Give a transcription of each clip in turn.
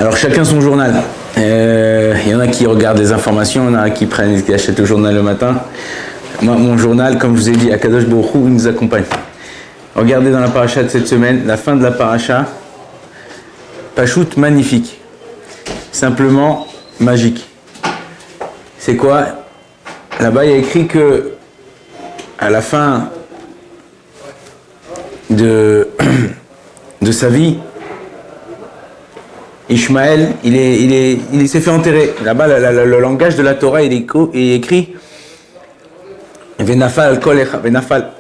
Alors chacun son journal. Il y en a qui regardent des informations, il y en a qui achètent le journal le matin. Moi, mon journal, comme je vous ai dit, Akadosh Baruch Hu, il nous accompagne. Regardez dans la paracha de cette semaine, la fin de la paracha, Pachout magnifique, simplement magique. C'est quoi? Là-bas, il y a écrit que à la fin de sa vie, Ishmaël, il s'est fait enterrer. Là-bas, le langage de la Torah, il est écrit Venafal kolecha, Venafal,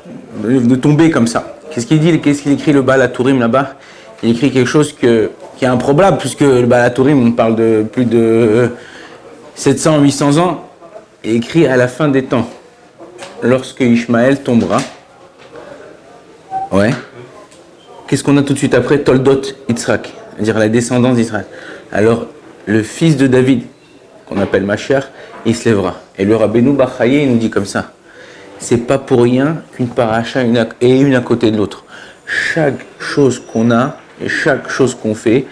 de tomber comme ça. Qu'est-ce qu'il dit? Qu'est-ce qu'il écrit le Baal HaTurim là-bas? Il écrit quelque chose qui est improbable, puisque le Baal HaTurim, on parle de plus de 700, 800 ans, et écrit à la fin des temps, lorsque Ishmaël tombera. Ouais. Qu'est-ce qu'on a tout de suite après? Toldot Yitzhak, c'est-à-dire la descendance d'Israël. Alors, le fils de David, qu'on appelle Mashiach, il se lèvera. Et le Rabbeinu Bar Chaye, il nous dit comme ça. C'est pas pour rien qu'une paracha une à côté de l'autre. Chaque chose qu'on a et chaque chose qu'on fait,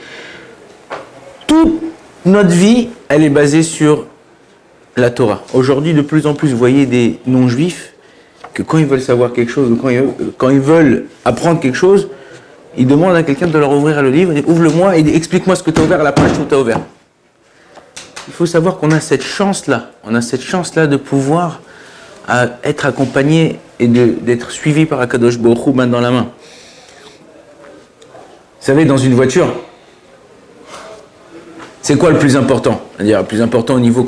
toute notre vie, elle est basée sur la Torah. Aujourd'hui, de plus en plus, vous voyez des non-juifs que quand ils veulent savoir quelque chose, ou quand ils veulent apprendre quelque chose, ils demandent à quelqu'un de leur ouvrir le livre, ouvre-le-moi et explique-moi ce que tu as ouvert à la page où tu as ouvert. Il faut savoir qu'on a cette chance-là. On a cette chance-là de pouvoir être accompagné et d'être suivi par Akadosh Baruch Hu main dans la main. Vous savez, dans une voiture, c'est quoi le plus important? C'est-à-dire le plus important au niveau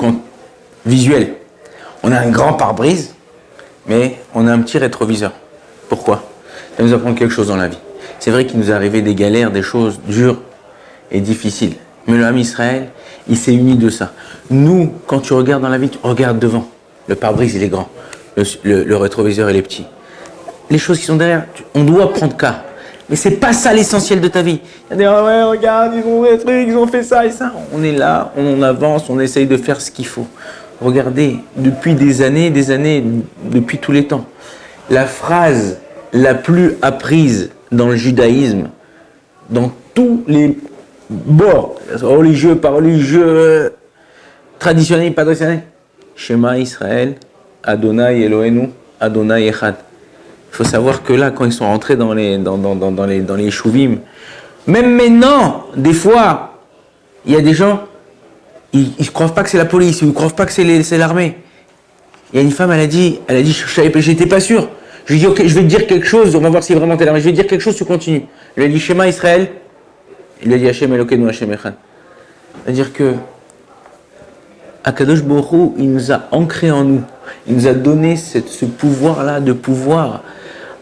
visuel. On a un grand pare-brise, mais on a un petit rétroviseur. Pourquoi? Ça nous apprend quelque chose dans la vie. C'est vrai qu'il nous est arrivé des galères, des choses dures et difficiles. Mais le Ham Israël, il s'est uni de ça. Nous, quand tu regardes dans la vie, tu regardes devant. Le pare-brise, il est grand. Le rétroviseur, il est petit. Les choses qui sont derrière, on doit prendre cas. Mais c'est pas ça l'essentiel de ta vie. Il y a des gens, ouais, regarde, ils ont des trucs, ils ont fait ça et ça. On est là, on avance, on essaye de faire ce qu'il faut. Regardez, depuis des années, depuis tous les temps, la phrase la plus apprise dans le judaïsme, dans tous les bords, religieux, pas religieux, traditionnels, pas traditionnels, Shema Israël, Adonai Eloheinu, Adonai Echad. Il faut savoir que là, quand ils sont rentrés dans les chouvim, même maintenant, des fois, il y a des gens, ils ne croient pas que c'est la police, ils ne croient pas que c'est l'armée. Il y a une femme, elle a dit, j'étais pas sûr. Je lui ai dit, ok, je vais te dire quelque chose, on va voir si vraiment t'es l'armée. Je vais te dire quelque chose, tu continues. Il lui a dit, Shema Israël. Il lui a dit, Hashem Elokeinu, Hashem Echad. C'est-à-dire que Akadosh Baruch Hu, il nous a ancré en nous. Il nous a donné ce pouvoir-là de pouvoir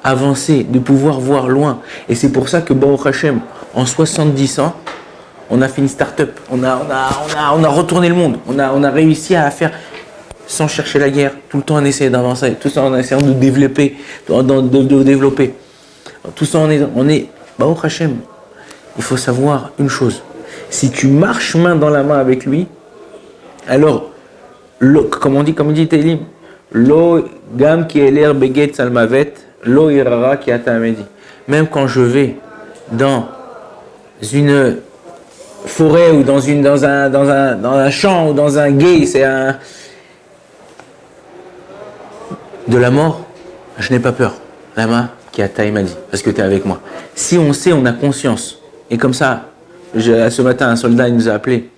avancer, de pouvoir voir loin. Et c'est pour ça que Baruch Hashem, en 70 ans, on a fait une start-up. On a retourné le monde. On a réussi à faire, sans chercher la guerre, tout le temps on essaie d'avancer, tout ça en essayant de développer, de développer. Tout ça on est Baruch Hashem. Il faut savoir une chose. Si tu marches main dans la main avec lui, alors, comme il dit Teilim, Lo gam ki eler beget salmavet, lo irara ki ata amedi. Même quand je vais dans une forêt ou dans un champ ou dans un gué, c'est de la mort, je n'ai pas peur. Lama ki ata amedi, parce que tu es avec moi. Si on sait, on a conscience. Et comme ça, ce matin, un soldat il nous a appelé.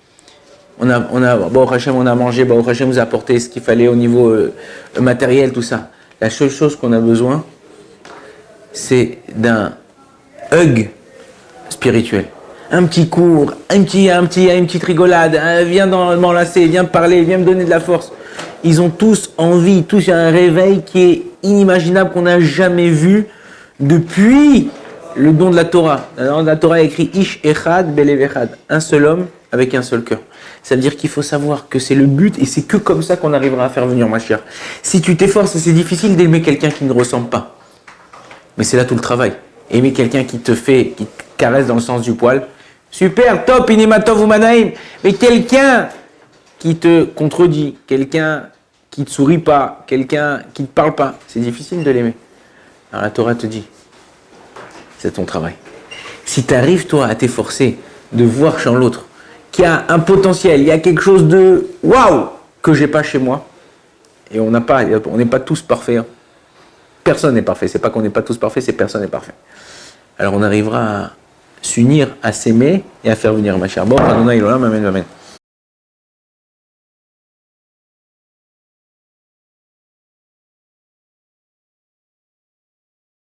Baruch Hashem, on a mangé, Baruch Hashem nous a apporté ce qu'il fallait au niveau matériel, tout ça. La seule chose qu'on a besoin, c'est d'un hug spirituel. Un petit cours, une petite rigolade, viens m'enlacer, viens me parler, viens me donner de la force. Ils ont tous envie, tous il y a un réveil qui est inimaginable, qu'on n'a jamais vu depuis le don de la Torah. Dans la Torah, il y a écrit Ish Echad Belev Echad, un seul homme avec un seul cœur. C'est-à-dire qu'il faut savoir que c'est le but et c'est que comme ça qu'on arrivera à faire venir Mashiach. Si tu t'efforces, c'est difficile d'aimer quelqu'un qui ne ressemble pas. Mais c'est là tout le travail. Aimer quelqu'un qui te caresse dans le sens du poil. Super, top, inimatov ou manaïm. Mais quelqu'un qui te contredit, quelqu'un qui ne te sourit pas, quelqu'un qui ne te parle pas, c'est difficile de l'aimer. Alors la Torah te dit, c'est ton travail. Si tu arrives toi à t'efforcer de voir chez l'autre qui a un potentiel, il y a quelque chose de waouh que j'ai pas chez moi. Et on n'est pas tous parfaits. Personne n'est parfait. C'est pas qu'on n'est pas tous parfaits, c'est personne n'est parfait. Alors on arrivera à s'unir, à s'aimer et à faire venir Mashiach. Bon, Adonai Olam, amen, amen.